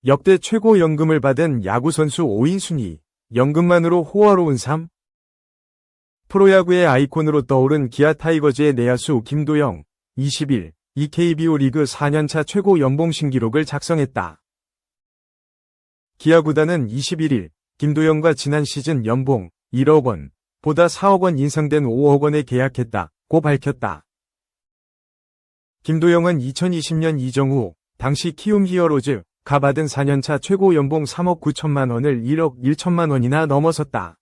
역대 최고 연금을 받은 야구선수 5인 순위. 연금만으로 호화로운 삶? 프로야구의 아이콘으로 떠오른 기아 타이거즈의 내야수 김도영, 20일, 이 KBO 리그 4년차 최고 연봉 신기록을 작성했다. 기아 구단은 21일, 김도영과 지난 시즌 연봉 1억 원, 보다 4억 원 인상된 5억 원에 계약했다고 밝혔다. 김도영은 2020년 이정후, 당시 키움 히어로즈가 받은 4년차 최고 연봉 3억 9천만 원을 1억 1천만 원이나 넘어섰다.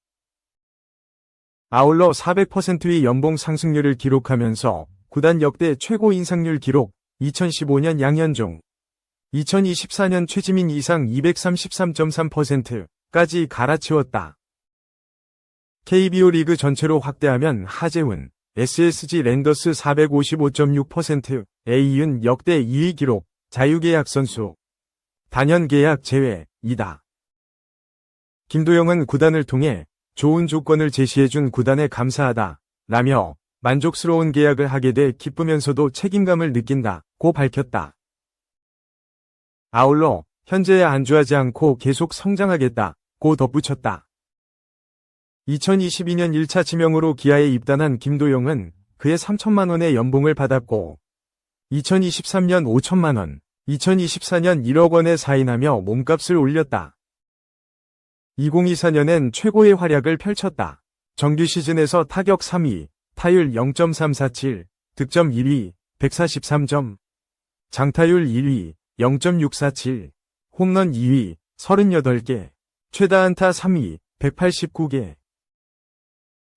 아울러 400%의 연봉 상승률을 기록하면서 구단 역대 최고 인상률 기록 2015년 양현종, 2024년 최지민 이상 233.3%까지 갈아치웠다. KBO 리그 전체로 확대하면 하재훈, SSG 랜더스 455.6%에 이은 역대 2위 기록, 자유계약 선수. 단연 계약 제외이다. 김도영은 구단을 통해 좋은 조건을 제시해준 구단에 감사하다 라며 만족스러운 계약을 하게 돼 기쁘면서도 책임감을 느낀다고 밝혔다. 아울러 현재에 안주하지 않고 계속 성장하겠다고 덧붙였다. 2022년 1차 지명으로 기아에 입단한 김도영은 그해 3천만 원의 연봉을 받았고 2023년 5천만 원, 2024년 1억 원에 사인하며 몸값을 올렸다. 2024년엔 최고의 활약을 펼쳤다. 정규 시즌에서 타격 3위, 타율 0.347, 득점 1위, 143점, 장타율 1위, 0.647, 홈런 2위, 38개, 최다 안타 3위, 189개,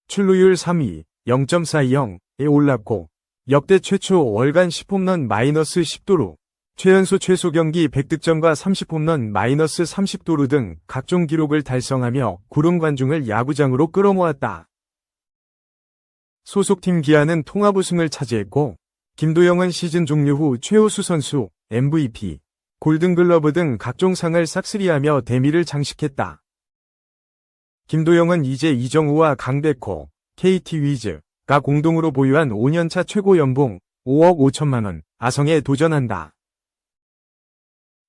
출루율 3위, 0.420에 올랐고 역대 최초 월간 10홈런 마이너스 10도루, 최연소 최소 경기 100득점과 30홈런 마이너스 30도루 등 각종 기록을 달성하며 구름 관중을 야구장으로 끌어모았다. 소속팀 기아는 통합 우승을 차지했고 김도영은 시즌 종료 후 최우수 선수, MVP, 골든글러브 등 각종 상을 싹쓸이하며 대미를 장식했다. 김도영은 이제 이정우와 강백호, KT 위즈가 공동으로 보유한 5년차 최고 연봉 5억 5천만 원 아성에 도전한다.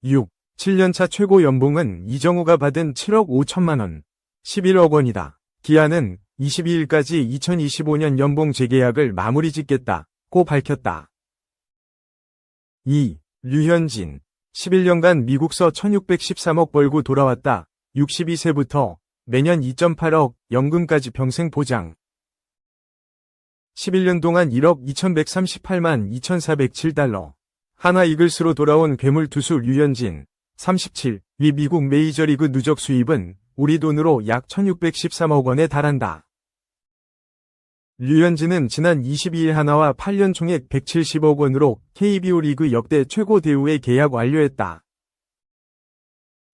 6. 7년차 최고 연봉은 이정우가 받은 7억 5천만 원, 11억 원이다. 기아는 22일까지 2025년 연봉 재계약을 마무리 짓겠다고 밝혔다. 2. 류현진, 11년간 미국서 1613억 벌고 돌아왔다. 62세부터 매년 2.8억 연금까지 평생 보장. 11년 동안 1억 2138만 2407달러. 하나 이글스로 돌아온 괴물 투수 류현진, 37위 미국 메이저리그 누적 수입은 우리 돈으로 약 1613억 원에 달한다. 류현진은 지난 22일 하나와 8년 총액 170억 원으로 KBO 리그 역대 최고 대우에 계약 완료했다.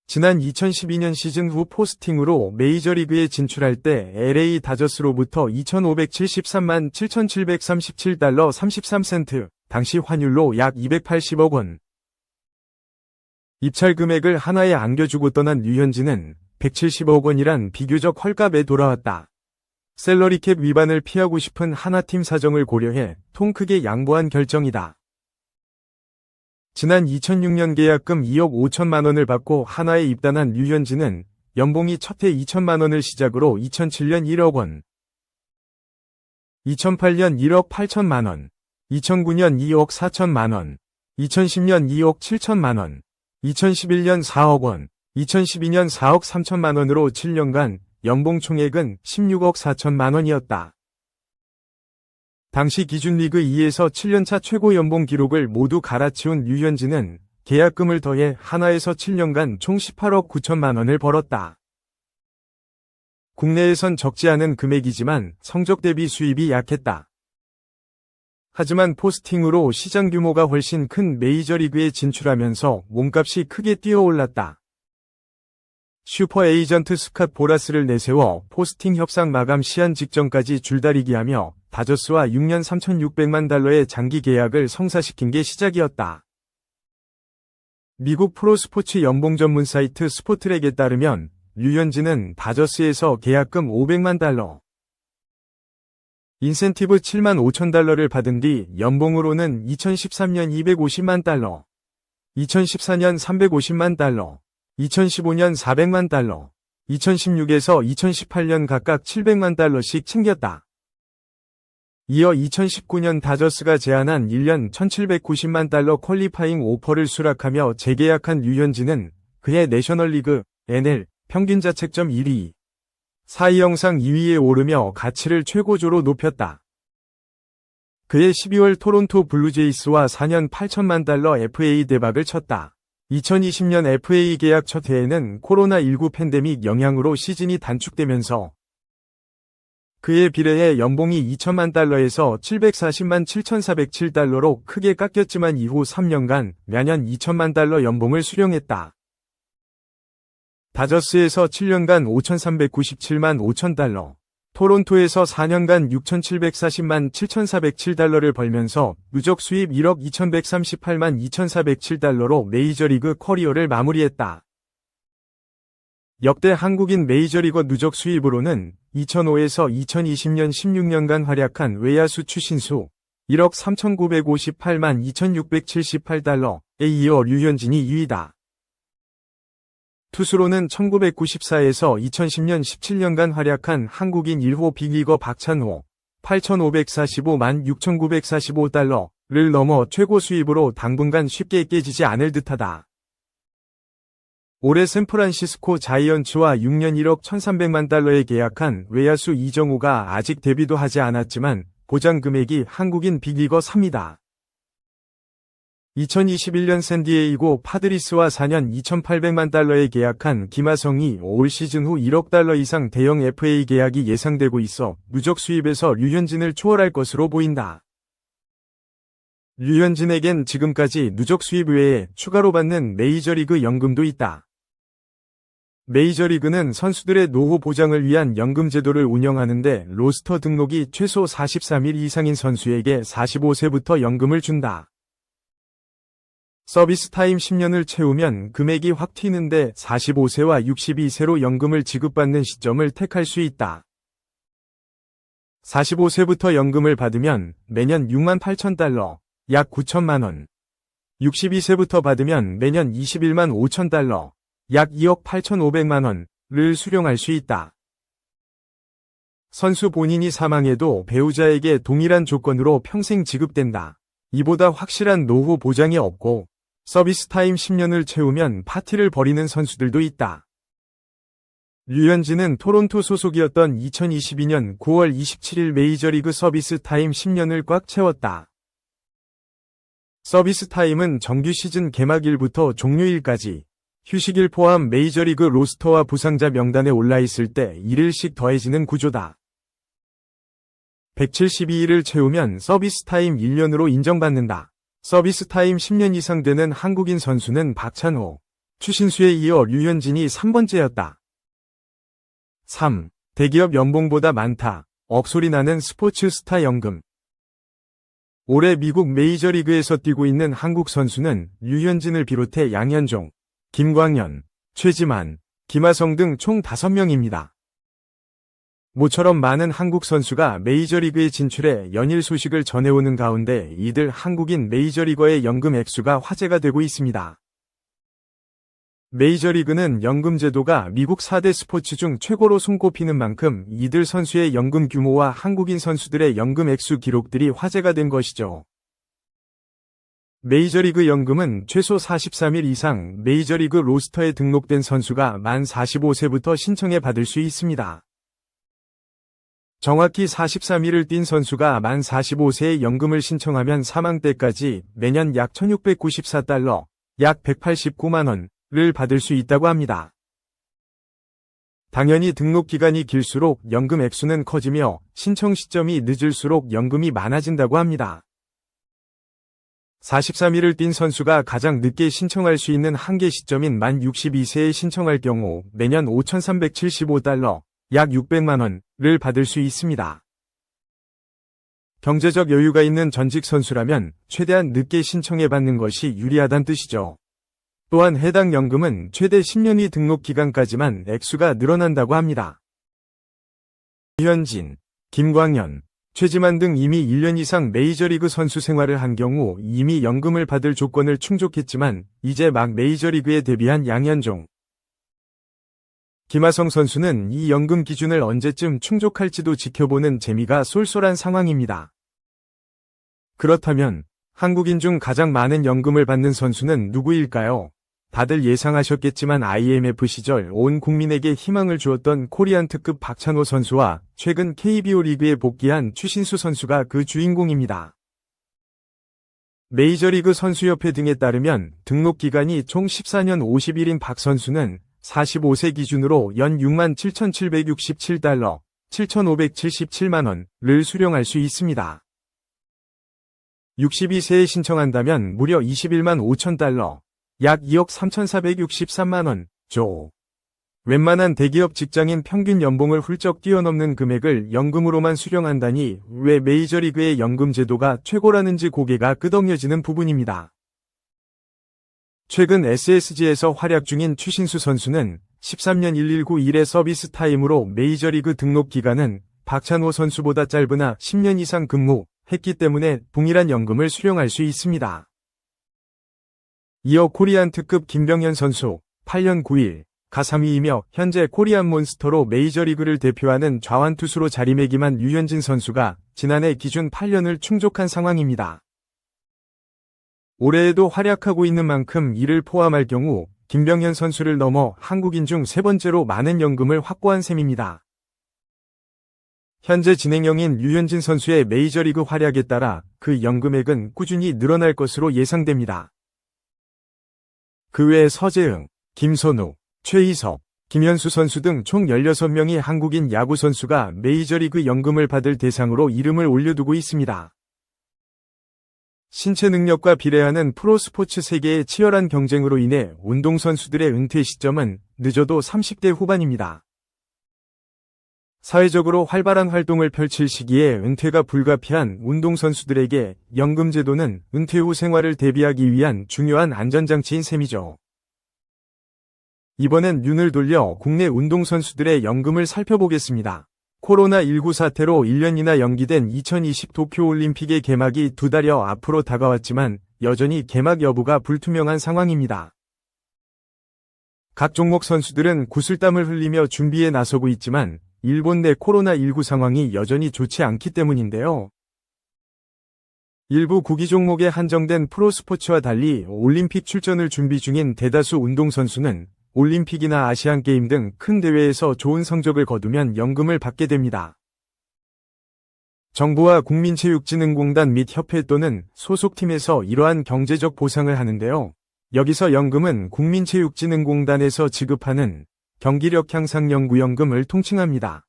지난 2012년 시즌 후 포스팅으로 메이저리그에 진출할 때 LA 다저스로부터 2,573만 7,737달러 33센트, 당시 환율로 약 280억 원. 입찰 금액을 하나에 안겨주고 떠난 류현진은 170억 원이란 비교적 헐값에 돌아왔다. 셀러리캡 위반을 피하고 싶은 하나팀 사정을 고려해 통 크게 양보한 결정이다. 지난 2006년 계약금 2억 5천만 원을 받고 하나에 입단한 류현진은 연봉이 첫해 2천만 원을 시작으로 2007년 1억 원, 2008년 1억 8천만 원, 2009년 2억 4천만 원, 2010년 2억 7천만 원, 2011년 4억 원, 2012년 4억 3천만 원으로 7년간 연봉 총액은 16억 4천만 원이었다. 당시 기준 리그 2에서 7년차 최고 연봉 기록을 모두 갈아치운 류현진은 계약금을 더해 하나에서 7년간 총 18억 9천만 원을 벌었다. 국내에선 적지 않은 금액이지만 성적 대비 수입이 약했다. 하지만 포스팅으로 시장 규모가 훨씬 큰 메이저리그에 진출하면서 몸값이 크게 뛰어올랐다. 슈퍼 에이전트 스캇 보라스를 내세워 포스팅 협상 마감 시한 직전까지 줄다리기하며 다저스와 6년 3,600만 달러의 장기 계약을 성사시킨 게 시작이었다. 미국 프로스포츠 연봉 전문 사이트 스포트랙에 따르면 류현진은 다저스에서 계약금 500만 달러, 인센티브 7만 5천 달러를 받은 뒤 연봉으로는 2013년 250만 달러, 2014년 350만 달러, 2015년 400만 달러, 2016에서 2018년 각각 700만 달러씩 챙겼다. 이어 2019년 다저스가 제안한 1년 1790만 달러 퀄리파잉 오퍼를 수락하며 재계약한 류현진은 그의 내셔널리그 NL 평균 자책점 1위, 4위 영상 2위에 오르며 가치를 최고조로 높였다. 그의 12월 토론토 블루제이스와 4년 8천만 달러 FA 대박을 쳤다. 2020년 FA 계약 첫 해에는 코로나19 팬데믹 영향으로 시즌이 단축되면서 그에 비례해 연봉이 2천만 달러에서 740만 7,407달러로 크게 깎였지만 이후 3년간 매년 2천만 달러 연봉을 수령했다. 다저스에서 7년간 5,397만 5천 달러, 토론토에서 4년간 6,740만 7,407달러를 벌면서 누적 수입 1억 2,138만 2,407달러로 메이저리그 커리어를 마무리했다. 역대 한국인 메이저리거 누적 수입으로는 2005에서 2020년 16년간 활약한 외야수 추신수 1억 3,958만 2,678달러에 이어 류현진이 2위다. 투수로는 1994에서 2010년 17년간 활약한 한국인 1호 빅리거 박찬호 8,545만 6,945달러를 넘어 최고 수입으로 당분간 쉽게 깨지지 않을 듯하다. 올해 샌프란시스코 자이언츠와 6년 1억 1,300만 달러에 계약한 외야수 이정우가 아직 데뷔도 하지 않았지만 보장 금액이 한국인 빅리거 3위다. 2021년 샌디에이고 파드리스와 4년 2,800만 달러에 계약한 김하성이 올 시즌 후 1억 달러 이상 대형 FA 계약이 예상되고 있어 누적 수입에서 류현진을 초월할 것으로 보인다. 류현진에겐 지금까지 누적 수입 외에 추가로 받는 메이저리그 연금도 있다. 메이저리그는 선수들의 노후 보장을 위한 연금 제도를 운영하는데 로스터 등록이 최소 43일 이상인 선수에게 45세부터 연금을 준다. 서비스 타임 10년을 채우면 금액이 확 튀는데 45세와 62세로 연금을 지급받는 시점을 택할 수 있다. 45세부터 연금을 받으면 매년 6만 8천 달러, 약 9천만 원. 62세부터 받으면 매년 21만 5천 달러, 약 2억 8,500만 원을 수령할 수 있다. 선수 본인이 사망해도 배우자에게 동일한 조건으로 평생 지급된다. 이보다 확실한 노후 보장이 없고 서비스 타임 10년을 채우면 파티를 벌이는 선수들도 있다. 류현진은 토론토 소속이었던 2022년 9월 27일 메이저리그 서비스 타임 10년을 꽉 채웠다. 서비스 타임은 정규 시즌 개막일부터 종료일까지 휴식일 포함 메이저리그 로스터와 부상자 명단에 올라있을 때 1일씩 더해지는 구조다. 172일을 채우면 서비스 타임 1년으로 인정받는다. 서비스 타임 10년 이상 되는 한국인 선수는 박찬호, 추신수에 이어 류현진이 3번째였다. 3. 대기업 연봉보다 많다. 억소리 나는 스포츠 스타 연금. 올해 미국 메이저리그에서 뛰고 있는 한국 선수는 류현진을 비롯해 양현종, 김광현, 최지만, 김하성 등 총 5명입니다. 모처럼 많은 한국 선수가 메이저리그에 진출해 연일 소식을 전해오는 가운데 이들 한국인 메이저리거의 연금 액수가 화제가 되고 있습니다. 메이저리그는 연금 제도가 미국 4대 스포츠 중 최고로 손꼽히는 만큼 이들 선수의 연금 규모와 한국인 선수들의 연금 액수 기록들이 화제가 된 것이죠. 메이저리그 연금은 최소 43일 이상 메이저리그 로스터에 등록된 선수가 만 45세부터 신청해 받을 수 있습니다. 정확히 43일을 뛴 선수가 만 45세에 연금을 신청하면 사망 때까지 매년 약 1,694달러, 약 189만 원을 받을 수 있다고 합니다. 당연히 등록 기간이 길수록 연금 액수는 커지며 신청 시점이 늦을수록 연금이 많아진다고 합니다. 43일을 뛴 선수가 가장 늦게 신청할 수 있는 한계 시점인 만 62세에 신청할 경우 매년 5,375달러, 약 600만 원을 받을 수 있습니다. 경제적 여유가 있는 전직 선수라면 최대한 늦게 신청해 받는 것이 유리하다는 뜻이죠. 또한 해당 연금은 최대 10년의 등록 기간까지만 액수가 늘어난다고 합니다. 류현진, 김광현, 최지만 등 이미 1년 이상 메이저리그 선수 생활을 한 경우 이미 연금을 받을 조건을 충족했지만 이제 막 메이저리그에 데뷔한 양현종, 김하성 선수는 이 연금 기준을 언제쯤 충족할지도 지켜보는 재미가 쏠쏠한 상황입니다. 그렇다면 한국인 중 가장 많은 연금을 받는 선수는 누구일까요? 다들 예상하셨겠지만 IMF 시절 온 국민에게 희망을 주었던 코리안 특급 박찬호 선수와 최근 KBO 리그에 복귀한 추신수 선수가 그 주인공입니다. 메이저리그 선수협회 등에 따르면 등록 기간이 총 14년 50일인 박 선수는 45세 기준으로 연 67,767달러, 7,577만원을 수령할 수 있습니다. 62세에 신청한다면 무려 21만 5천 달러, 약 2억 3,463만원, 조. 웬만한 대기업 직장인 평균 연봉을 훌쩍 뛰어넘는 금액을 연금으로만 수령한다니 왜 메이저리그의 연금 제도가 최고라는지 고개가 끄덕여지는 부분입니다. 최근 SSG에서 활약 중인 추신수 선수는 13년 119 1회 서비스 타임으로 메이저리그 등록 기간은 박찬호 선수보다 짧으나 10년 이상 근무했기 때문에 동일한 연금을 수령할 수 있습니다. 이어 코리안 특급 김병현 선수 8년 9일 가 3위이며 현재 코리안 몬스터로 메이저리그를 대표하는 좌완투수로 자리매김한 류현진 선수가 지난해 기준 8년을 충족한 상황입니다. 올해에도 활약하고 있는 만큼 이를 포함할 경우 김병현 선수를 넘어 한국인 중 세 번째로 많은 연금을 확보한 셈입니다. 현재 진행형인 류현진 선수의 메이저리그 활약에 따라 그 연금액은 꾸준히 늘어날 것으로 예상됩니다. 그 외에 서재흥, 김선우, 최희석, 김현수 선수 등 총 16명의 한국인 야구 선수가 메이저리그 연금을 받을 대상으로 이름을 올려두고 있습니다. 신체 능력과 비례하는 프로스포츠 세계의 치열한 경쟁으로 인해 운동선수들의 은퇴 시점은 늦어도 30대 후반입니다. 사회적으로 활발한 활동을 펼칠 시기에 은퇴가 불가피한 운동선수들에게 연금제도는 은퇴 후 생활을 대비하기 위한 중요한 안전장치인 셈이죠. 이번엔 눈을 돌려 국내 운동선수들의 연금을 살펴보겠습니다. 코로나19 사태로 1년이나 연기된 2020 도쿄올림픽의 개막이 2달여 앞으로 다가왔지만 여전히 개막 여부가 불투명한 상황입니다. 각 종목 선수들은 구슬땀을 흘리며 준비에 나서고 있지만 일본 내 코로나19 상황이 여전히 좋지 않기 때문인데요. 일부 구기 종목에 한정된 프로스포츠와 달리 올림픽 출전을 준비 중인 대다수 운동선수는 올림픽이나 아시안게임 등 큰 대회에서 좋은 성적을 거두면 연금을 받게 됩니다. 정부와 국민체육진흥공단 및 협회 또는 소속팀에서 이러한 경제적 보상을 하는데요. 여기서 연금은 국민체육진흥공단에서 지급하는 경기력 향상 연구연금을 통칭합니다.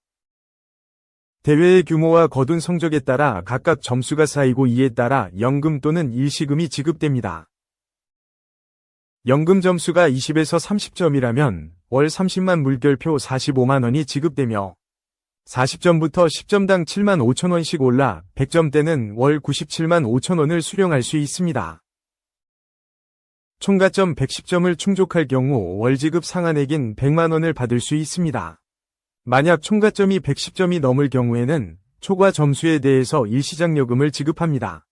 대회의 규모와 거둔 성적에 따라 각각 점수가 쌓이고 이에 따라 연금 또는 일시금이 지급됩니다. 연금 점수가 20에서 30점이라면 월 30만 물결표 45만원이 지급되며 40점부터 10점당 7만 5천원씩 올라 100점대는 월 97만 5천원을 수령할 수 있습니다. 총가점 110점을 충족할 경우 월지급 상한액인 100만원을 받을 수 있습니다. 만약 총가점이 110점이 넘을 경우에는 초과 점수에 대해서 일시장려금을 지급합니다.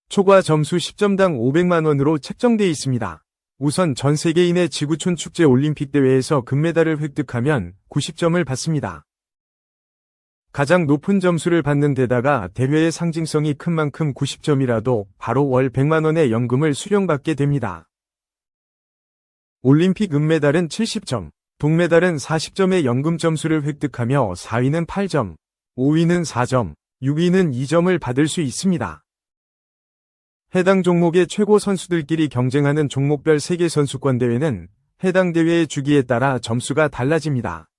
초과 점수 10점당 500만원으로 책정되어 있습니다. 우선 전 세계인의 지구촌 축제 올림픽 대회에서 금메달을 획득하면 90점을 받습니다. 가장 높은 점수를 받는 데다가 대회의 상징성이 큰 만큼 90점이라도 바로 월 100만원의 연금을 수령받게 됩니다. 올림픽 은메달은 70점, 동메달은 40점의 연금 점수를 획득하며 4위는 8점, 5위는 4점, 6위는 2점을 받을 수 있습니다. 해당 종목의 최고 선수들끼리 경쟁하는 종목별 세계선수권대회는 해당 대회의 주기에 따라 점수가 달라집니다.